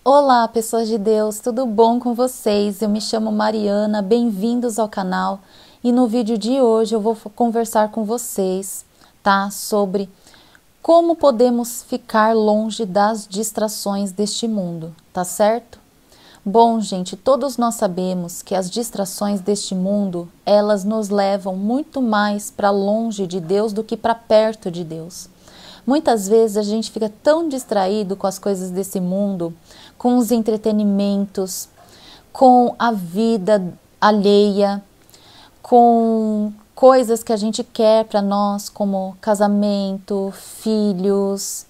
Olá, pessoas de Deus, tudo bom com vocês? Eu me chamo Mariana, bem-vindos ao canal e no vídeo de hoje eu vou conversar com vocês, tá? Sobre como podemos ficar longe das distrações deste mundo, tá certo? Bom, gente, todos nós sabemos que as distrações deste mundo, elas nos levam muito mais para longe de Deus do que para perto de Deus. Muitas vezes a gente fica tão distraído com as coisas desse mundo, com os entretenimentos, com a vida alheia, com coisas que a gente quer para nós, como casamento, filhos,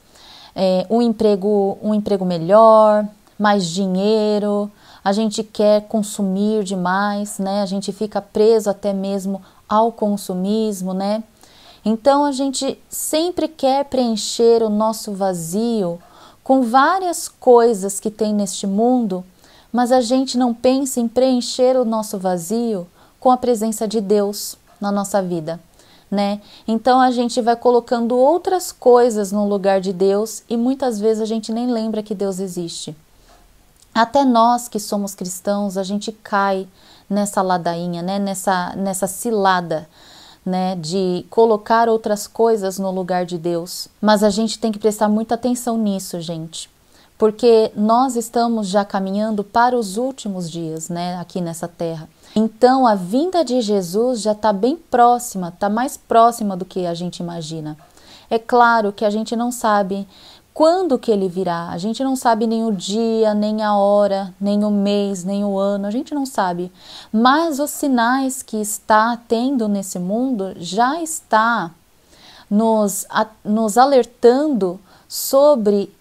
um emprego melhor, mais dinheiro. A gente quer consumir demais, né? A gente fica preso até mesmo ao consumismo, né? Então a gente sempre quer preencher o nosso vazio com várias coisas que tem neste mundo, mas a gente não pensa em preencher o nosso vazio com a presença de Deus na nossa vida, né? Então a gente vai colocando outras coisas no lugar de Deus e muitas vezes a gente nem lembra que Deus existe. Até nós que somos cristãos, a gente cai nessa ladainha, né? Nessa cilada, né, de colocar outras coisas no lugar de Deus. Mas a gente tem que prestar muita atenção nisso, gente, porque nós estamos já caminhando para os últimos dias, né, aqui nessa terra. Então a vinda de Jesus já está bem próxima, está mais próxima do que a gente imagina. É claro que a gente não sabe quando que ele virá, a gente não sabe nem o dia, nem a hora, nem o mês, nem o ano, a gente não sabe. Mas os sinais que está tendo nesse mundo já está nos alertando sobre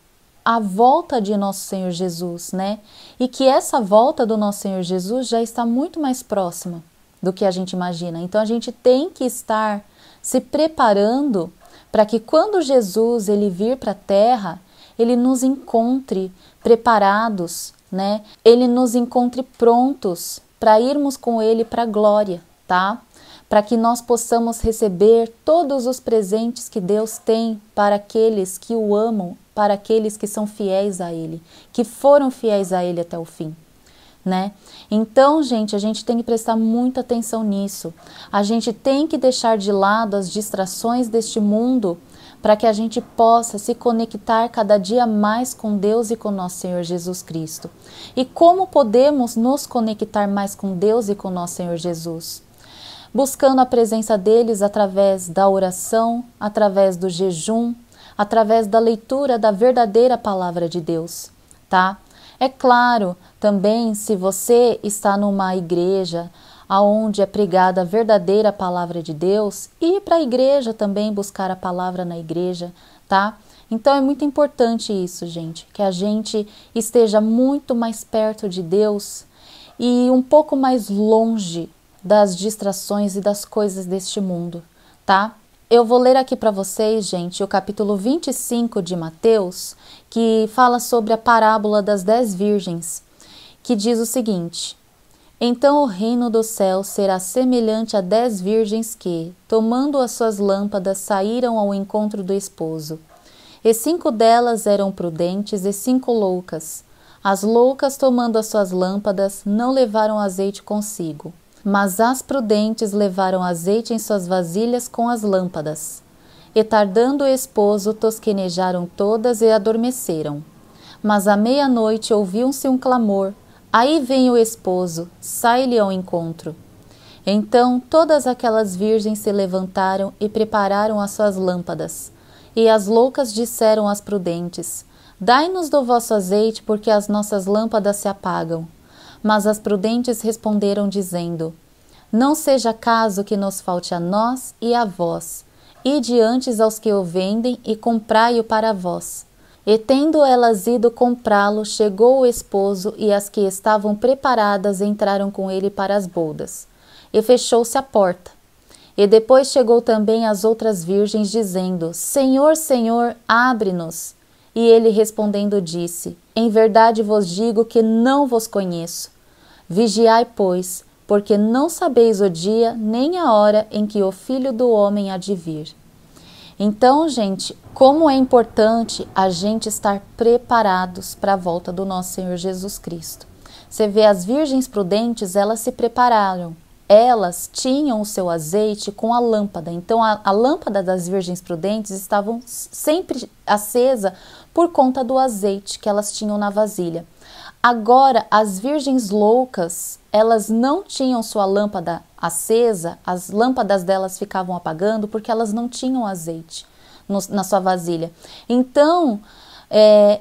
a volta de nosso Senhor Jesus, né? E que essa volta do nosso Senhor Jesus já está muito mais próxima do que a gente imagina. Então a gente tem que estar se preparando para que quando Jesus ele vir para a terra, ele nos encontre preparados, né? Ele nos encontre prontos para irmos com ele para a glória, tá? Para que nós possamos receber todos os presentes que Deus tem para aqueles que o amam, para aqueles que são fiéis a ele, que foram fiéis a ele até o fim, né? Então, gente, a gente tem que prestar muita atenção nisso. A gente tem que deixar de lado as distrações deste mundo para que a gente possa se conectar cada dia mais com Deus e com nosso Senhor Jesus Cristo. E como podemos nos conectar mais com Deus e com nosso Senhor Jesus? Buscando a presença deles através da oração, através do jejum, através da leitura da verdadeira palavra de Deus, tá? É claro, também se você está numa igreja onde é pregada a verdadeira palavra de Deus, ir para a igreja também buscar a palavra na igreja, tá? Então é muito importante isso, gente, que a gente esteja muito mais perto de Deus e um pouco mais longe das distrações e das coisas deste mundo, tá? Eu vou ler aqui para vocês, gente, o capítulo 25 de Mateus, que fala sobre a parábola das 10 virgens, que diz o seguinte: Então o reino do céu será semelhante a 10 virgens que, tomando as suas lâmpadas, saíram ao encontro do esposo. E 5 delas eram prudentes e 5 loucas. As loucas, tomando as suas lâmpadas, não levaram azeite consigo. Mas as prudentes levaram azeite em suas vasilhas com as lâmpadas. E tardando o esposo, tosquenejaram todas e adormeceram. Mas à meia-noite ouviu-se um clamor: Aí vem o esposo, sai-lhe ao encontro. Então todas aquelas virgens se levantaram e prepararam as suas lâmpadas. E as loucas disseram às prudentes: Dai-nos do vosso azeite, porque as nossas lâmpadas se apagam. Mas as prudentes responderam dizendo: Não seja caso que nos falte a nós e a vós. Ide antes aos que o vendem e comprai-o para vós. E tendo elas ido comprá-lo, chegou o esposo, e as que estavam preparadas entraram com ele para as bodas. E fechou-se a porta. E depois chegou também as outras virgens, dizendo: Senhor, Senhor, abre-nos. E ele respondendo disse: Em verdade vos digo que não vos conheço. Vigiai, pois, porque não sabeis o dia nem a hora em que o Filho do Homem há de vir. Então, gente, como é importante a gente estar preparados para a volta do nosso Senhor Jesus Cristo. Você vê, as virgens prudentes, elas se prepararam. Elas tinham o seu azeite com a lâmpada. Então, a lâmpada das virgens prudentes estavam sempre acesa por conta do azeite que elas tinham na vasilha. Agora, as virgens loucas, elas não tinham sua lâmpada acesa, as lâmpadas delas ficavam apagando porque elas não tinham azeite na sua vasilha. Então,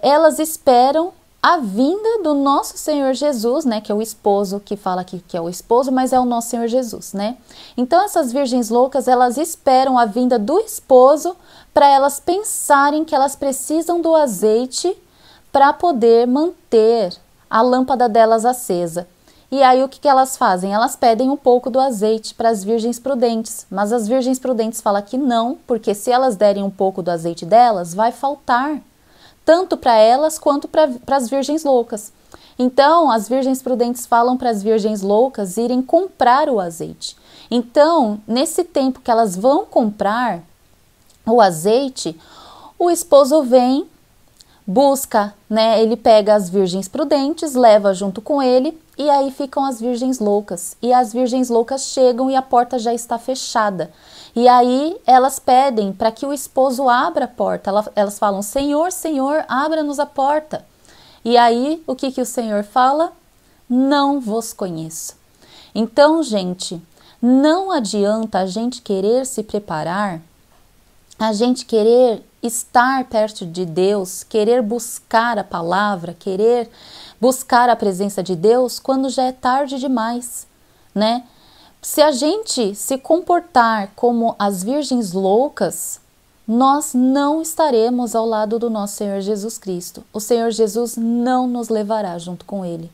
elas esperam a vinda do nosso Senhor Jesus, né, que é o esposo, que fala aqui que é o esposo, mas é o nosso Senhor Jesus, né? Então, essas virgens loucas, elas esperam a vinda do esposo para elas pensarem que elas precisam do azeite para poder manter a lâmpada delas acesa. E aí, o que elas fazem? Elas pedem um pouco do azeite para as virgens prudentes, mas as virgens prudentes falam que não, porque se elas derem um pouco do azeite delas, vai faltar, tanto para elas quanto para as virgens loucas. Então, as virgens prudentes falam para as virgens loucas irem comprar o azeite. Então, nesse tempo que elas vão comprar o azeite, o esposo vem, busca, né? Ele pega as virgens prudentes, leva junto com ele, e aí ficam as virgens loucas. E as virgens loucas chegam e a porta já está fechada. E aí elas pedem para que o esposo abra a porta. Elas falam: Senhor, Senhor, abra-nos a porta. E aí o que o Senhor fala? Não vos conheço. Então, gente, não adianta a gente querer se preparar, a gente querer estar perto de Deus, querer buscar a palavra, querer buscar a presença de Deus quando já é tarde demais, né? Se a gente se comportar como as virgens loucas, nós não estaremos ao lado do nosso Senhor Jesus Cristo. O Senhor Jesus não nos levará junto com Ele.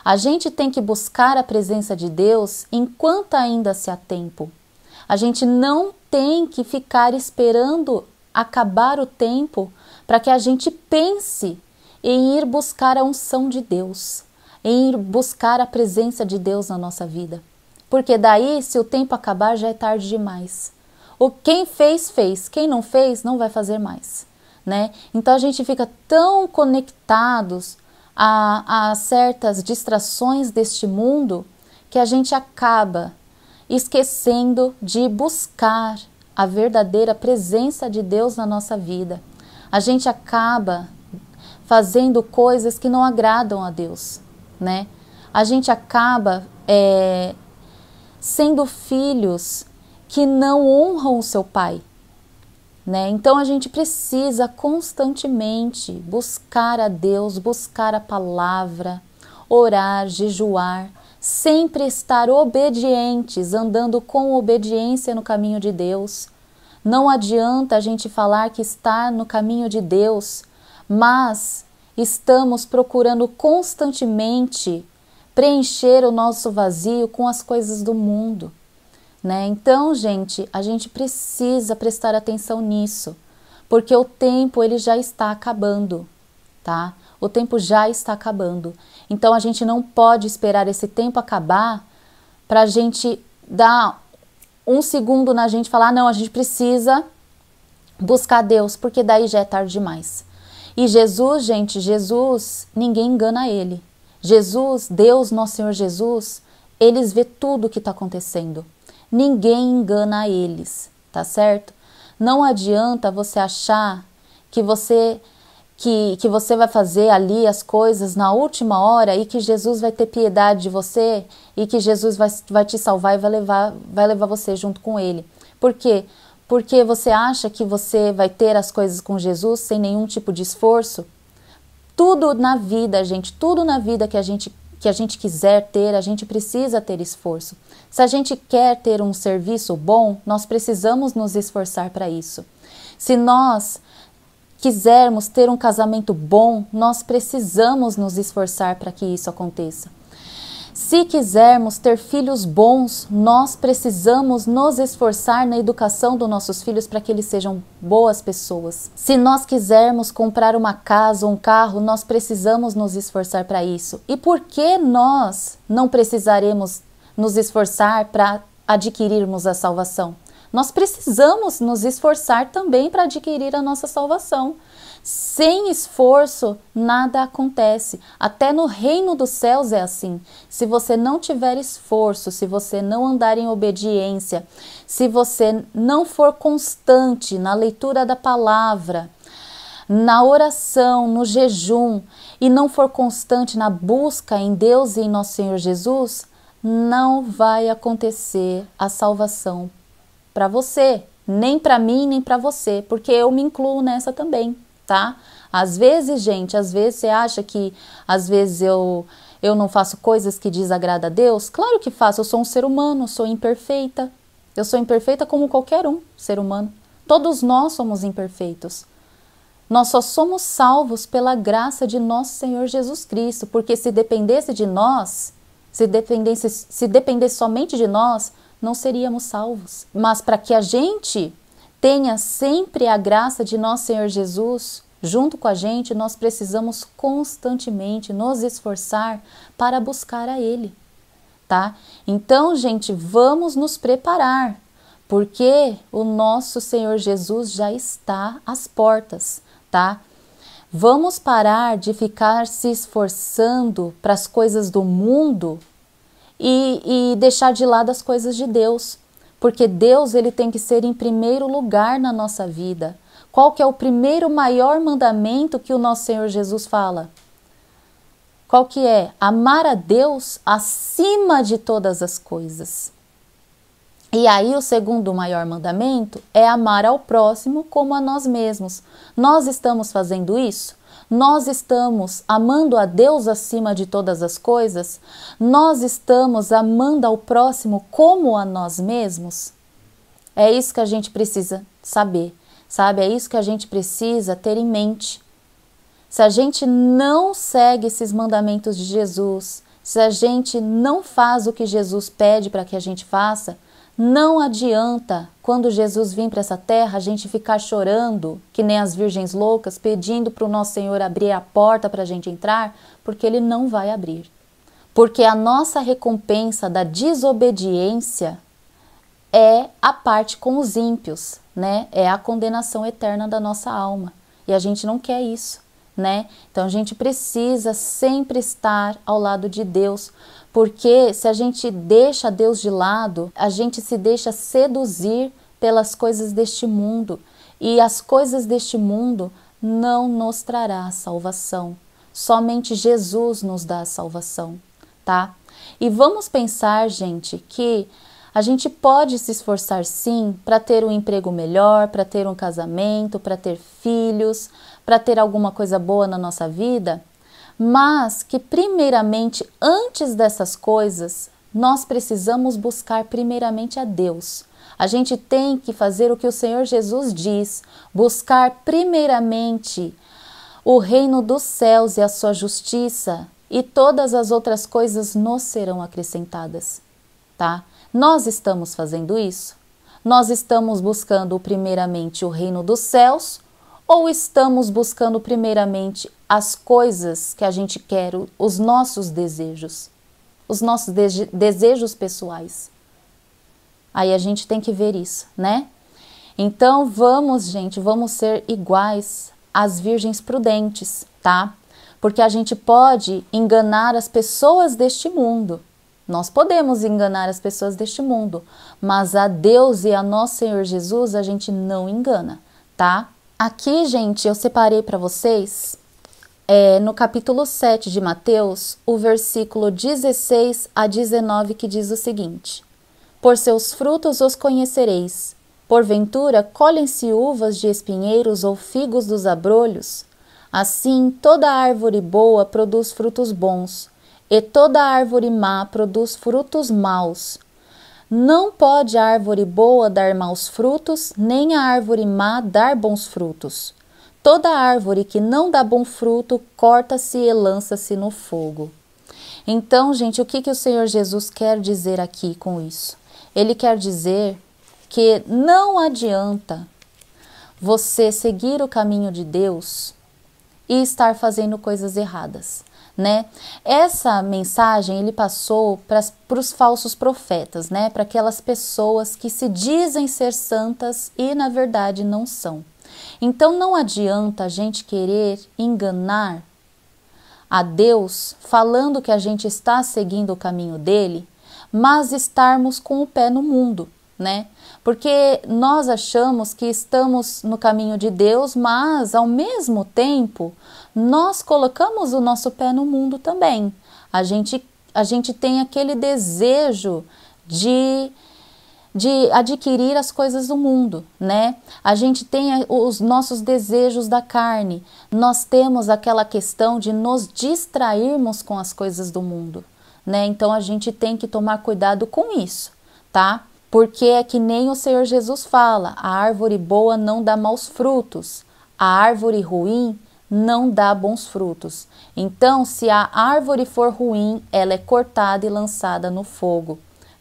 A gente tem que buscar a presença de Deus enquanto ainda se há tempo. A gente não tem que ficar esperando acabar o tempo para que a gente pense em ir buscar a unção de Deus, em ir buscar a presença de Deus na nossa vida. Porque daí, se o tempo acabar, já é tarde demais. Quem fez, fez. Quem não fez, não vai fazer mais, né? Então a gente fica tão conectados a certas distrações deste mundo que a gente acaba esquecendo de buscar a verdadeira presença de Deus na nossa vida. A gente acaba fazendo coisas que não agradam a Deus, né? A gente acaba sendo filhos que não honram o seu pai, né? Então a gente precisa constantemente buscar a Deus, buscar a palavra, orar, jejuar, sempre estar obedientes, andando com obediência no caminho de Deus. Não adianta a gente falar que está no caminho de Deus, mas estamos procurando constantemente preencher o nosso vazio com as coisas do mundo, né? Então, gente, a gente precisa prestar atenção nisso, porque o tempo ele já está acabando, tá? O tempo já está acabando. Então, a gente não pode esperar esse tempo acabar para a gente dar um segundo na gente e falar: não, a gente precisa buscar Deus, porque daí já é tarde demais. E Jesus, gente, Jesus, ninguém engana Ele. Jesus, Deus, nosso Senhor Jesus, eles vê tudo o que está acontecendo. Ninguém engana eles, tá certo? Não adianta você achar que você vai fazer ali as coisas na última hora e que Jesus vai ter piedade de você e que Jesus vai te salvar e vai levar você junto com Ele. Por quê? Porque você acha que você vai ter as coisas com Jesus sem nenhum tipo de esforço? Tudo na vida, gente, tudo na vida que a gente quiser ter, a gente precisa ter esforço. Se a gente quer ter um serviço bom, nós precisamos nos esforçar para isso. Se nós quisermos ter um casamento bom, nós precisamos nos esforçar para que isso aconteça. Se quisermos ter filhos bons, nós precisamos nos esforçar na educação dos nossos filhos para que eles sejam boas pessoas. Se nós quisermos comprar uma casa ou um carro, nós precisamos nos esforçar para isso. E por que nós não precisaremos nos esforçar para adquirirmos a salvação? Nós precisamos nos esforçar também para adquirir a nossa salvação. Sem esforço, nada acontece. Até no reino dos céus é assim. Se você não tiver esforço, se você não andar em obediência, se você não for constante na leitura da palavra, na oração, no jejum, e não for constante na busca em Deus e em nosso Senhor Jesus, não vai acontecer a salvação para você, nem para mim, nem para você, porque eu me incluo nessa também. Tá? Às vezes, gente, às vezes você acha que às vezes eu não faço coisas que desagradam a Deus? Claro que faço, eu sou um ser humano, sou imperfeita. Eu sou imperfeita como qualquer ser humano. Todos nós somos imperfeitos. Nós só somos salvos pela graça de nosso Senhor Jesus Cristo, porque se dependesse de nós, se dependesse somente de nós, não seríamos salvos. Mas para que a gente tenha sempre a graça de nosso Senhor Jesus junto com a gente, nós precisamos constantemente nos esforçar para buscar a Ele, tá? Então, gente, vamos nos preparar, porque o nosso Senhor Jesus já está às portas, tá? Vamos parar de ficar se esforçando para as coisas do mundo e deixar de lado as coisas de Deus. Porque Deus, ele tem que ser em primeiro lugar na nossa vida. Qual que é o primeiro maior mandamento que o nosso Senhor Jesus fala? Qual que é? Amar a Deus acima de todas as coisas. E aí o segundo maior mandamento é amar ao próximo como a nós mesmos. Nós estamos fazendo isso? Nós estamos amando a Deus acima de todas as coisas? Nós estamos amando ao próximo como a nós mesmos? É isso que a gente precisa saber, sabe? É isso que a gente precisa ter em mente. Se a gente não segue esses mandamentos de Jesus, se a gente não faz o que Jesus pede para que a gente faça, não adianta, quando Jesus vir para essa terra, a gente ficar chorando, que nem as virgens loucas, pedindo para o nosso Senhor abrir a porta para a gente entrar, porque Ele não vai abrir. Porque a nossa recompensa da desobediência é a parte com os ímpios, né? É a condenação eterna da nossa alma. E a gente não quer isso, né? Então a gente precisa sempre estar ao lado de Deus, porque se a gente deixa Deus de lado, a gente se deixa seduzir pelas coisas deste mundo, e as coisas deste mundo não nos trará a salvação. Somente Jesus nos dá a salvação, tá? E vamos pensar, gente, que a gente pode se esforçar sim para ter um emprego melhor, para ter um casamento, para ter filhos, para ter alguma coisa boa na nossa vida, mas que primeiramente, antes dessas coisas, nós precisamos buscar primeiramente a Deus. A gente tem que fazer o que o Senhor Jesus diz, buscar primeiramente o reino dos céus e a sua justiça, e todas as outras coisas nos serão acrescentadas, tá? Nós estamos fazendo isso? Nós estamos buscando primeiramente o reino dos céus ou estamos buscando primeiramente as coisas que a gente quer, os nossos desejos pessoais? Aí a gente tem que ver isso, né? Então vamos, gente, vamos ser iguais às virgens prudentes, tá? Porque a gente pode enganar as pessoas deste mundo. Nós podemos enganar as pessoas deste mundo, mas a Deus e a nosso Senhor Jesus a gente não engana, tá? Aqui, gente, eu separei para vocês, no capítulo 7 de Mateus, o versículo 16 a 19, que diz o seguinte: Por seus frutos os conhecereis. Porventura, colhem-se uvas de espinheiros ou figos dos abrolhos? Assim, toda árvore boa produz frutos bons, e toda árvore má produz frutos maus. Não pode a árvore boa dar maus frutos, nem a árvore má dar bons frutos. Toda árvore que não dá bom fruto, corta-se e lança-se no fogo. Então, gente, o que o Senhor Jesus quer dizer aqui com isso? Ele quer dizer que não adianta você seguir o caminho de Deus e estar fazendo coisas erradas. né? Essa mensagem ele passou para os falsos profetas, né? Para aquelas pessoas que se dizem ser santas e na verdade não são. Então não adianta a gente querer enganar a Deus falando que a gente está seguindo o caminho dele, mas estarmos com o pé no mundo, né? Porque nós achamos que estamos no caminho de Deus, mas ao mesmo tempo nós colocamos o nosso pé no mundo também. A gente tem aquele desejo de adquirir as coisas do mundo, né? A gente tem os nossos desejos da carne, nós temos aquela questão de nos distrairmos com as coisas do mundo, né? Então a gente tem que tomar cuidado com isso, tá? Porque é que nem o Senhor Jesus fala, a árvore boa não dá maus frutos, a árvore ruim não dá bons frutos. Então, se a árvore for ruim, ela é cortada e lançada no fogo.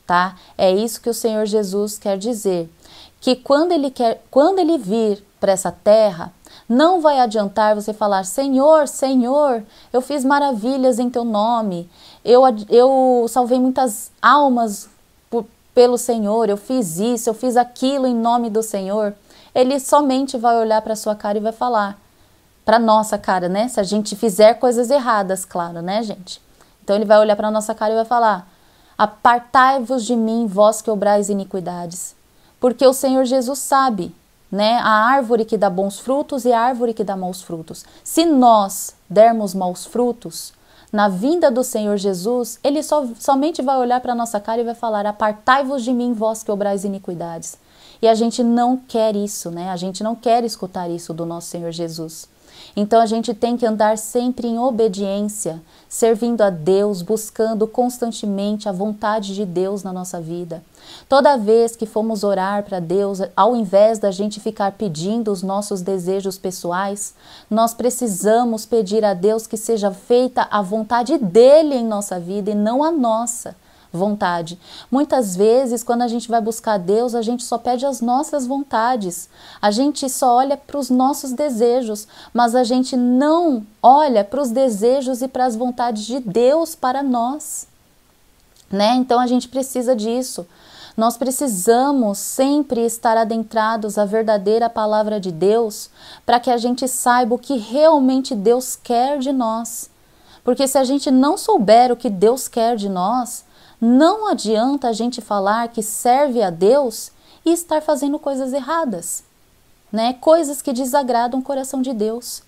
Tá? É isso que o Senhor Jesus quer dizer, que quando ele vir para essa terra, não vai adiantar você falar, Senhor, Senhor, eu fiz maravilhas em teu nome, eu salvei muitas almas pelo Senhor, eu fiz isso, eu fiz aquilo em nome do Senhor. Ele somente vai olhar para a sua cara e vai falar, para nossa cara, né? Se a gente fizer coisas erradas, claro, né, gente? Então ele vai olhar para a nossa cara e vai falar, apartai-vos de mim, vós que obrais iniquidades. Porque o Senhor Jesus sabe, né, a árvore que dá bons frutos e a árvore que dá maus frutos. Se nós dermos maus frutos, na vinda do Senhor Jesus, ele somente vai olhar para a nossa cara e vai falar, apartai-vos de mim, vós que obrais iniquidades. E a gente não quer isso, né? A gente não quer escutar isso do nosso Senhor Jesus. Então a gente tem que andar sempre em obediência, servindo a Deus, buscando constantemente a vontade de Deus na nossa vida. Toda vez que formos orar para Deus, ao invés da gente ficar pedindo os nossos desejos pessoais, nós precisamos pedir a Deus que seja feita a vontade dele em nossa vida e não a nossa vontade. Muitas vezes, quando a gente vai buscar Deus, a gente só pede as nossas vontades. A gente só olha para os nossos desejos, mas a gente não olha para os desejos e para as vontades de Deus para nós, né? Então a gente precisa disso. Nós precisamos sempre estar adentrados à verdadeira palavra de Deus para que a gente saiba o que realmente Deus quer de nós. Porque se a gente não souber o que Deus quer de nós, não adianta a gente falar que serve a Deus e estar fazendo coisas erradas, né? Coisas que desagradam o coração de Deus.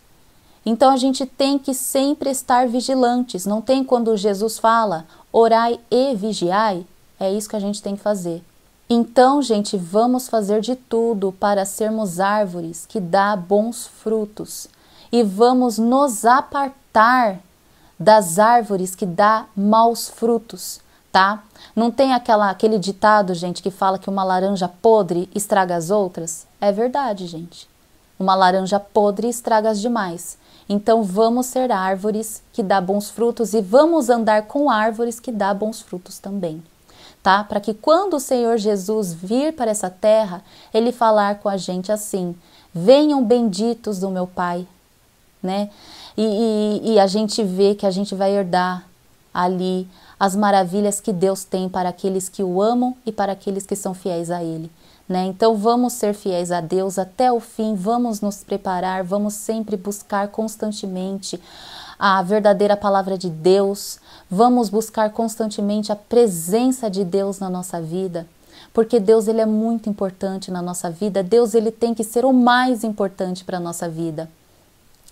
Então a gente tem que sempre estar vigilantes. Não tem quando Jesus fala, orai e vigiai? É isso que a gente tem que fazer. Então, gente, vamos fazer de tudo para sermos árvores que dão bons frutos. E vamos nos apartar das árvores que dão maus frutos. Tá? Não tem aquele ditado, gente, que fala que uma laranja podre estraga as outras? É verdade, gente. Uma laranja podre estraga as demais. Então vamos ser árvores que dão bons frutos e vamos andar com árvores que dão bons frutos também. Tá? Para que quando o Senhor Jesus vir para essa terra, ele falar com a gente assim, venham benditos do meu Pai, né? E a gente vê que a gente vai herdar ali as maravilhas que Deus tem para aqueles que o amam e para aqueles que são fiéis a Ele, né? Então vamos ser fiéis a Deus até o fim, vamos nos preparar, vamos sempre buscar constantemente a verdadeira palavra de Deus, vamos buscar constantemente a presença de Deus na nossa vida, porque Deus ele é muito importante na nossa vida, Deus ele tem que ser o mais importante para a nossa vida.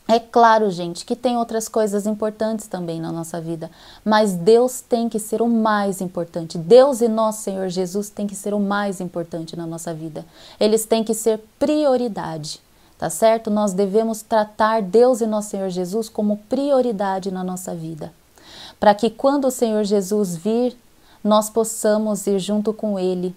É claro, gente, que tem outras coisas importantes também na nossa vida, mas Deus tem que ser o mais importante. Deus e nosso Senhor Jesus tem que ser o mais importante na nossa vida. Eles têm que ser prioridade, tá certo? Nós devemos tratar Deus e nosso Senhor Jesus como prioridade na nossa vida, para que quando o Senhor Jesus vir, nós possamos ir junto com Ele,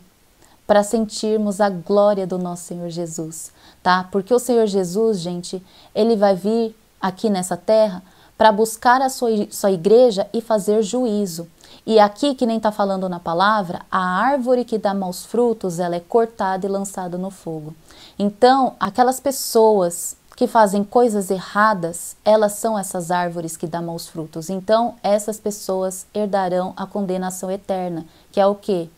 para sentirmos a glória do nosso Senhor Jesus, tá? Porque o Senhor Jesus, gente, ele vai vir aqui nessa terra para buscar a sua igreja e fazer juízo. E aqui, que nem está falando na palavra, a árvore que dá maus frutos, ela é cortada e lançada no fogo. Então, aquelas pessoas que fazem coisas erradas, elas são essas árvores que dão maus frutos. Então, essas pessoas herdarão a condenação eterna, que é o quê?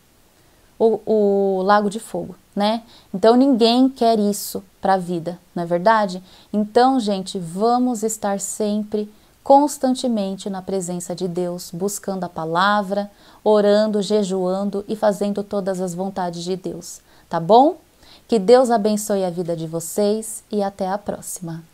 O lago de fogo, né? Então, ninguém quer isso para a vida, não é verdade? Então, gente, vamos estar sempre, constantemente na presença de Deus, buscando a palavra, orando, jejuando e fazendo todas as vontades de Deus, tá bom? Que Deus abençoe a vida de vocês e até a próxima.